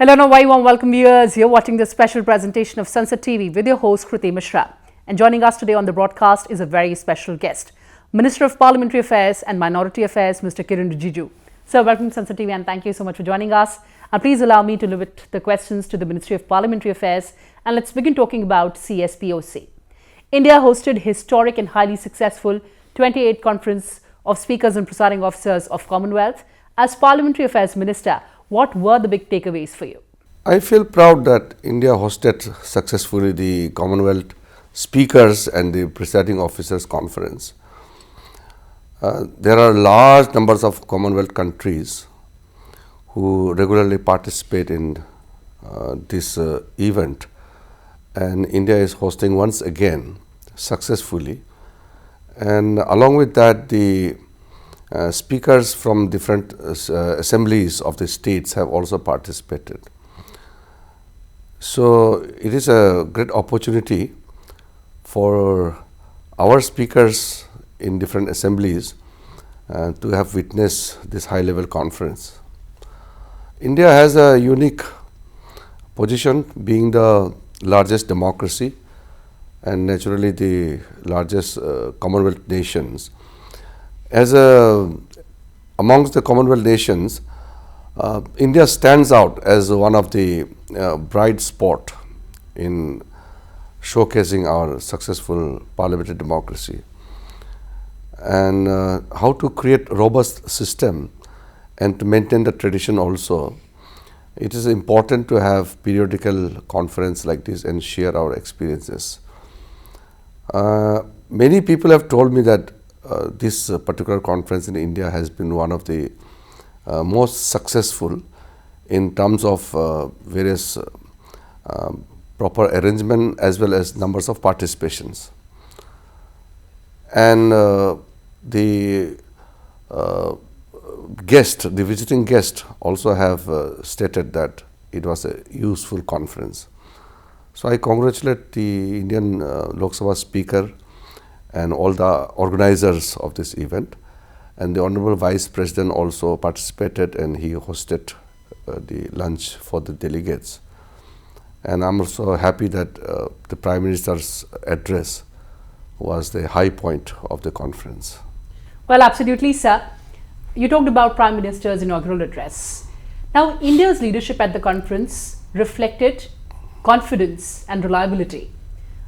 Hello and a very warm welcome viewers. You're watching this special presentation of Sansad TV with your host Kriti Mishra. And joining us today on the broadcast is a very special guest, Minister of Parliamentary Affairs and Minority Affairs, Mr. Kiren Rijiju. Sir, welcome to Sansad TV and thank you so much for joining us. And please allow me to limit the questions to the Ministry of Parliamentary Affairs, and let's begin talking about CSPOC. India hosted historic and highly successful 28th Conference of Speakers and Presiding Officers of Commonwealth. As Parliamentary Affairs Minister, what were the big takeaways for you? I feel proud that India hosted successfully the Commonwealth Speakers and the Presiding Officers Conference. There are large numbers of Commonwealth countries who regularly participate in this event, and India is hosting once again successfully. And along with that, the speakers from different assemblies of the states have also participated. So it is a great opportunity for our speakers in different assemblies to have witnessed this high-level conference. India has a unique position, being the largest democracy and naturally the largest Commonwealth nations. Amongst the Commonwealth nations, India stands out as one of the bright spots in showcasing our successful parliamentary democracy. And how to create a robust system and to maintain the tradition also, it is important to have periodical conference like this and share our experiences. Many people have told me that this particular conference in India has been one of the most successful in terms of various proper arrangement as well as numbers of participations. And the visiting guest also have stated that it was a useful conference. So I congratulate the Indian Lok Sabha Speaker and all the organizers of this event, and the Honorable Vice President also participated and he hosted the lunch for the delegates. And I'm also happy that the Prime Minister's address was the high point of the conference. Well, absolutely, sir. You talked about Prime Minister's inaugural address. Now, India's leadership at the conference reflected confidence and reliability.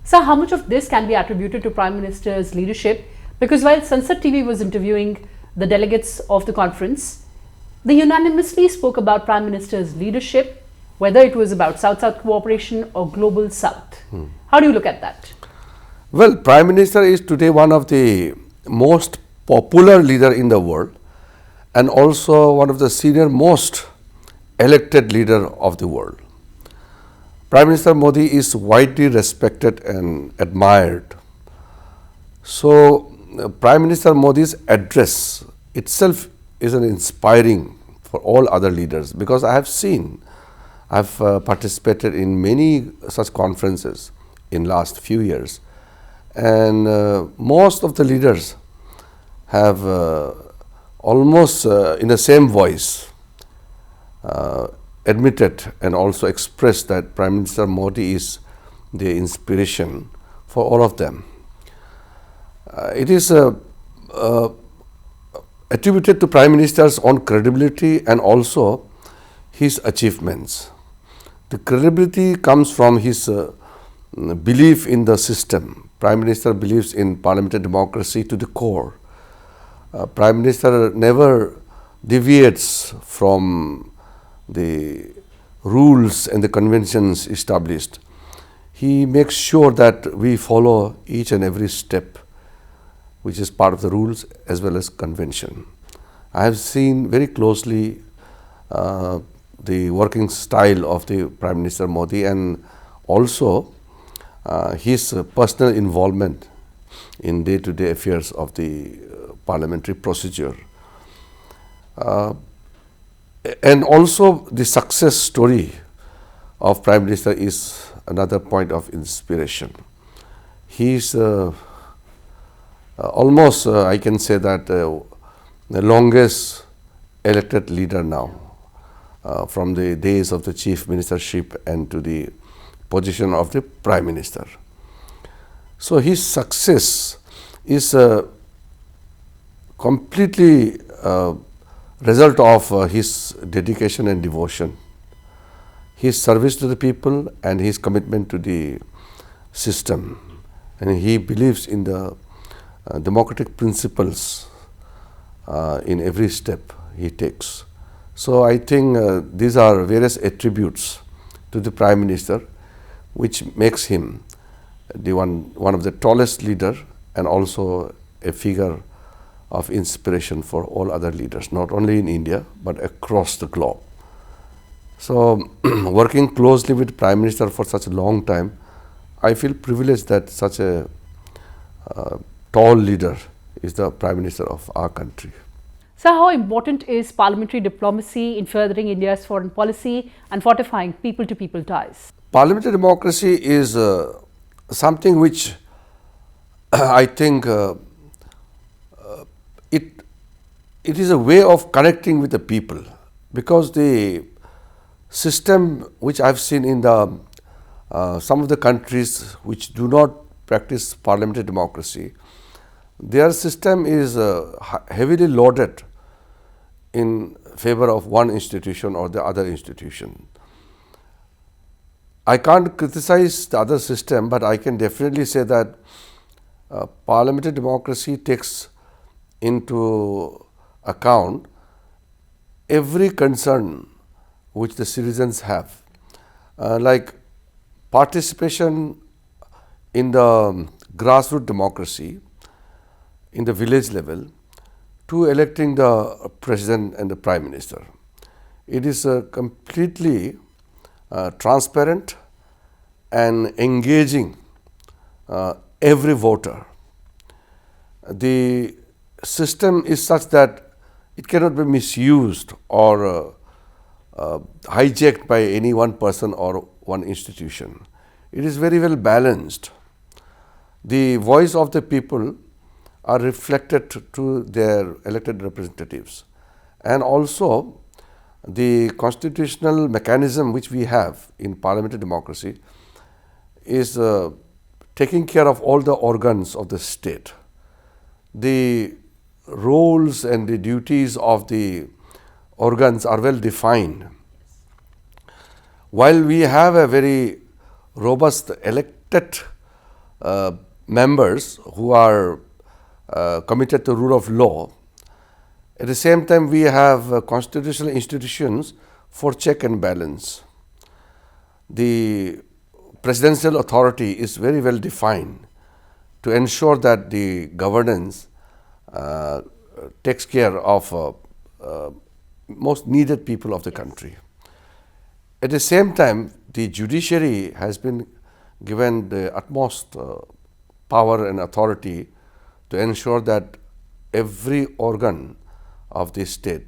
So how much of this can be attributed to Prime Minister's leadership? Because while Sansad TV was interviewing the delegates of the conference, they unanimously spoke about Prime Minister's leadership, whether it was about South-South cooperation or Global South. How do you look at that? Well, Prime Minister is today one of the most popular leader in the world and also one of the senior most elected leader of the world. Prime Minister Modi is widely respected and admired. So, Prime Minister Modi's address itself is an inspiring for all other leaders, because I have participated in many such conferences in last few years, and most of the leaders have almost in the same voice admitted and also expressed that Prime Minister Modi is the inspiration for all of them. It is attributed to Prime Minister's own credibility and also his achievements. The credibility comes from his belief in the system. Prime Minister believes in parliamentary democracy to the core. Prime Minister never deviates from the rules and the conventions established. He makes sure that we follow each and every step which is part of the rules as well as convention. I have seen very closely the working style of the Prime Minister Modi and also his personal involvement in day-to-day affairs of the parliamentary procedure. And also the success story of Prime Minister is another point of inspiration. He is almost, I can say that, the longest elected leader now. from the days of the chief ministership and to the position of the prime minister. So his success is completely result of his dedication and devotion, his service to the people and his commitment to the system, and he believes in the democratic principles in every step he takes. So I think these are various attributes to the Prime Minister which makes him the one of the tallest leader and also a figure of inspiration for all other leaders, not only in India but across the globe. So working closely with Prime Minister for such a long time, I feel privileged that such a tall leader is the Prime Minister of our country. So how important is parliamentary diplomacy in furthering India's foreign policy and fortifying people-to-people ties? Parliamentary democracy is something which I think it is a way of connecting with the people, because the system which I have seen in the some of the countries which do not practice parliamentary democracy, their system is heavily loaded in favor of one institution or the other institution. I can't criticize the other system, but I can definitely say that parliamentary democracy takes into account every concern which the citizens have, like participation in the grassroots democracy in the village level to electing the president and the prime minister. It is completely transparent and engaging every voter. The system is such that it cannot be misused or hijacked by any one person or one institution. It is very well balanced. The voice of the people are reflected to their elected representatives, and also the constitutional mechanism which we have in parliamentary democracy is taking care of all the organs of the state. The roles and the duties of the organs are well defined. While we have a very robust elected members who are committed to rule of law, at the same time we have constitutional institutions for check and balance. The presidential authority is very well defined to ensure that the governance takes care of most needed people of the country. At the same time, the judiciary has been given the utmost power and authority to ensure that every organ of the state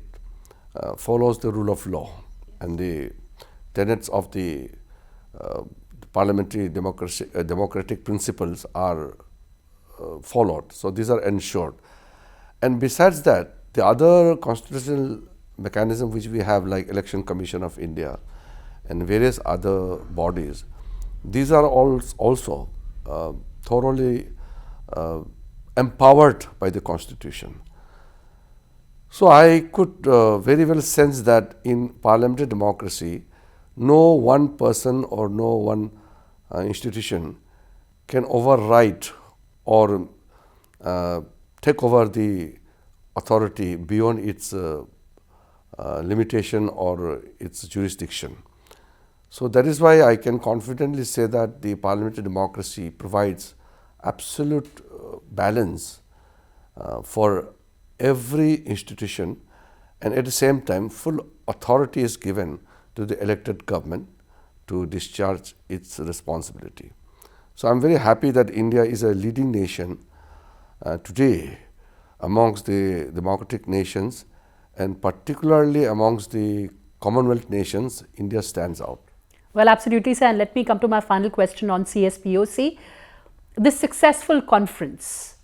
follows the rule of law and the tenets of the parliamentary democratic principles are followed. So these are ensured. And besides that, the other constitutional mechanism which we have, like Election Commission of India and various other bodies, these are also thoroughly empowered by the Constitution. So I could very well sense that in parliamentary democracy, no one person or no one institution can override or take over the authority beyond its limitation or its jurisdiction. So that is why I can confidently say that the parliamentary democracy provides absolute balance for every institution, and at the same time full authority is given to the elected government to discharge its responsibility. So I am very happy that India is a leading nation today amongst the democratic nations, and particularly amongst the Commonwealth nations. India stands out. Well, absolutely, sir. And let me come to my final question on CSPOC. This successful conference,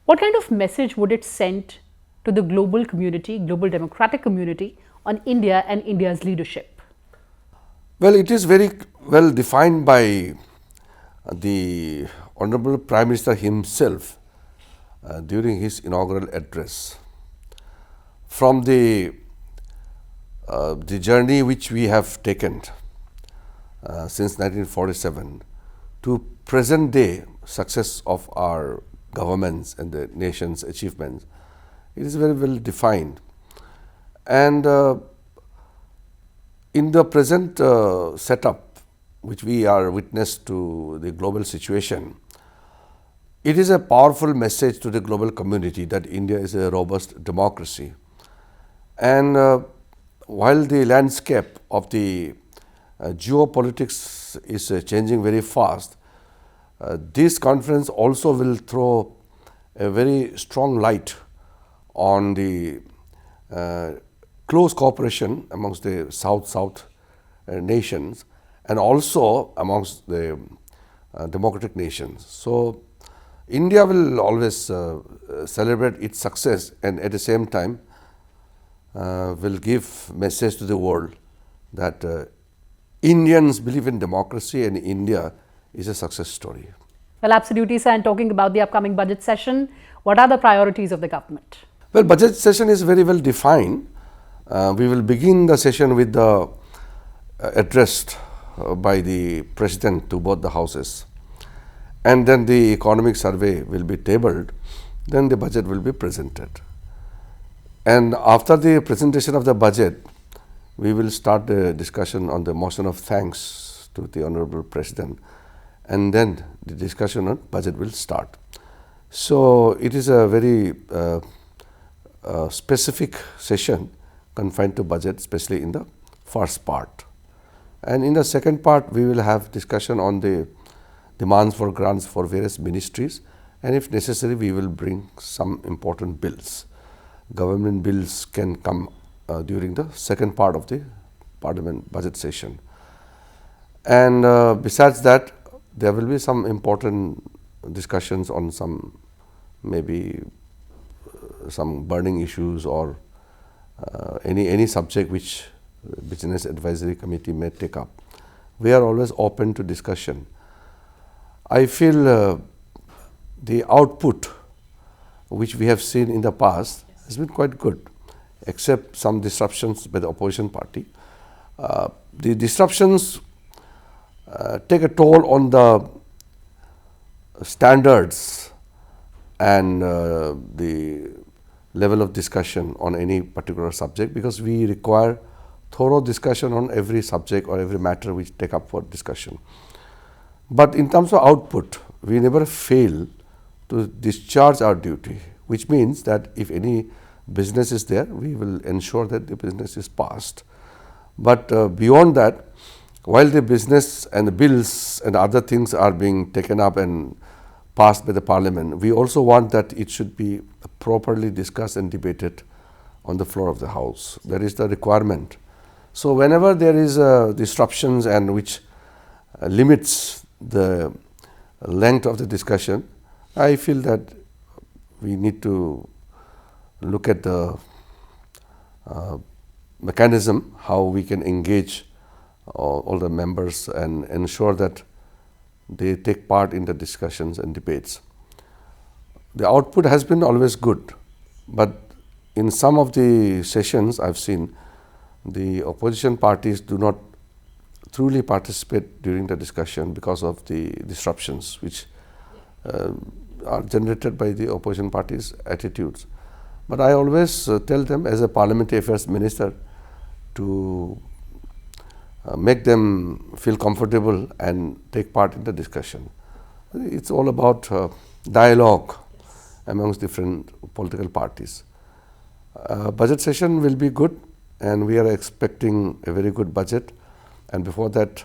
what kind of message would it send to the global community, global democratic community, on India and India's leadership? Well, it is very well defined by the Honorable Prime Minister himself during his inaugural address. From the journey which we have taken since 1947 to present day success of our governments and the nation's achievements, it is very well defined. And in the present setup which we are witness to the global situation, it is a powerful message to the global community that India is a robust democracy. And while the landscape of the geopolitics is changing very fast, this conference also will throw a very strong light on the close cooperation amongst the South-South nations and also amongst the democratic nations. So, India will always celebrate its success and at the same time will give message to the world that Indians believe in democracy and India is a success story. Well, absolutely, sir. And talking about the upcoming budget session, what are the priorities of the government? Well, budget session is very well defined. We will begin the session with the address by the President to both the houses, and then the economic survey will be tabled, then the budget will be presented. And after the presentation of the budget, we will start the discussion on the motion of thanks to the Honorable President, and then the discussion on budget will start. So, it is a very specific session confined to budget, especially in the first part. And in the second part, we will have discussion on the demands for grants for various ministries, and if necessary, we will bring some important bills. Government bills can come during the second part of the Parliament budget session. And besides that, there will be some important discussions on some maybe some burning issues or any subject which Business Advisory Committee may take up. We are always open to discussion. I feel the output which we have seen in the past has been quite good, except some disruptions by the opposition party. The disruptions take a toll on the standards and the level of discussion on any particular subject, because we require thorough discussion on every subject or every matter which take up for discussion. But in terms of output, we never fail to discharge our duty, which means that if any business is there, we will ensure that the business is passed. But beyond that, while the business and the bills and other things are being taken up and passed by the Parliament, we also want that it should be properly discussed and debated on the floor of the House. That is the requirement. So, whenever there is disruptions and which limits the length of the discussion, I feel that we need to look at the mechanism, how we can engage all the members and ensure that they take part in the discussions and debates. The output has been always good, but in some of the sessions I have seen the opposition parties do not truly participate during the discussion because of the disruptions which are generated by the opposition parties' attitudes. But I always tell them as a Parliamentary Affairs Minister to make them feel comfortable and take part in the discussion. It's all about dialogue amongst different political parties. Budget session will be good, and we are expecting a very good budget. And before that,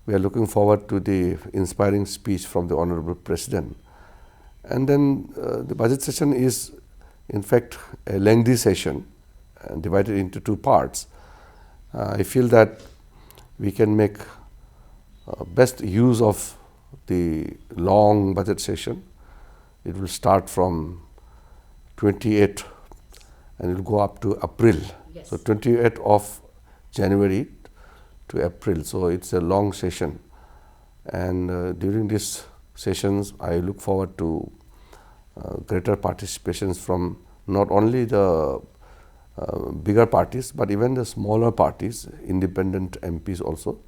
we are looking forward to the inspiring speech from the Honorable President. And then the budget session is in fact a lengthy session divided into two parts. I feel that we can make best use of the long budget session. It will start from 28 and it will go up to April Yes. So 28th of January to April. So it's a long session, and during these sessions, I look forward to greater participations from not only the bigger parties, but even the smaller parties, independent MPs also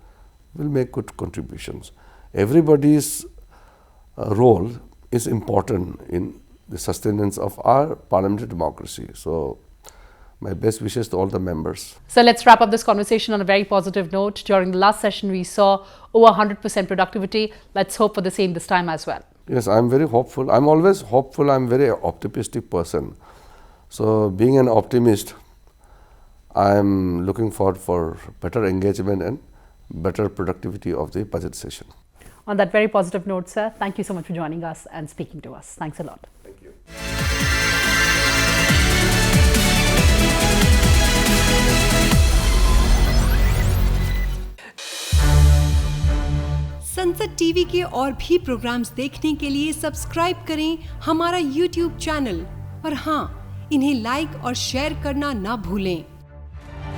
will make good contributions. Everybody's role is important in the sustenance of our parliamentary democracy. So my best wishes to all the members. So let's wrap up this conversation on a very positive note. During the last session, we saw over 100% productivity. Let's hope for the same this time as well. Yes, I'm very hopeful. I'm always hopeful. I'm a very optimistic person. So being an optimist, I'm looking forward for better engagement and better productivity of the budget session. On that very positive note, sir, thank you so much for joining us and speaking to us. Thanks a lot. Thank you. संसद TV के और भी programmes देखने के लिए subscribe करें हमारा YouTube channel और हाँ, इन्हें लाइक और शेयर करना ना भूलें।